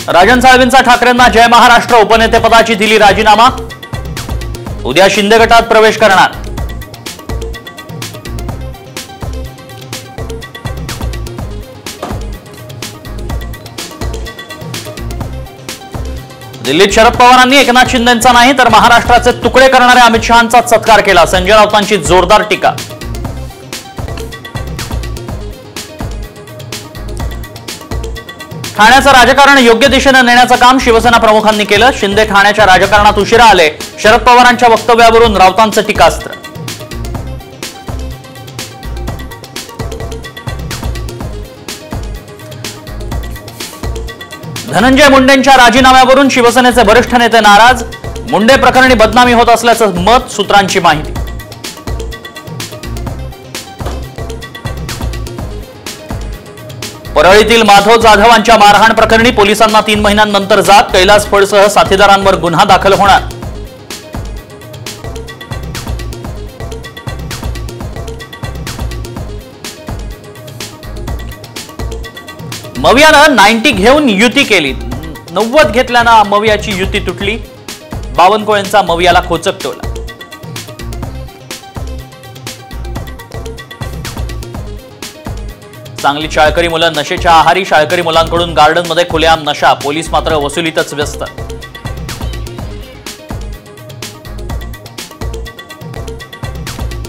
राजन साळवींचा ठाकरेंना जय महाराष्ट्र उपनेतेपदाची दिली राजीनामा। उद्या शिंदे गटात प्रवेश करणार। दिल्लीत शरद पवारांनी एकनाथ शिंदेंचा नाही तर महाराष्ट्राचे तुकडे करणाऱ्या अमित शहांचा सत्कार केला। संजय राऊतांची जोरदार टीका। ठाण्याचं राजकारण योग्य दिशेने नेण्याचं काम शिवसेना प्रमुखांनी केलं। शिंदे ठाण्याच्या राजकारणात उशिरा आले। शरद पवारांच्या वक्तव्यावरून राऊतांचं टीकास्त्र। धनंजय मुंडेंच्या राजीनाम्यावरून शिवसेनेचे वरिष्ठ नेते नाराज। मुंडे प्रकरणी बदनामी होत असल्याचं मत, सूत्रांची माहिती। परळीतील माधव जाधवांच्या मारहाण प्रकरणी पोलिसांना 3 महिन्यांनंतर जात। कैलास फडसह साथीदारांवर गुन्हा दाखल होणार। मवियानं 90 घेऊन युती केली। 90 घेतल्यानं मवियाची युती तुटली। बावनकुळेंचा मवियाला खोचक टोला। सांगलीत शाळकरी मुलं नशेच्या आहारी। शाळकरी मुलांकडून गार्डनमध्ये खुलेआम नशा। पोलीस मात्र वसुलीतच व्यस्त।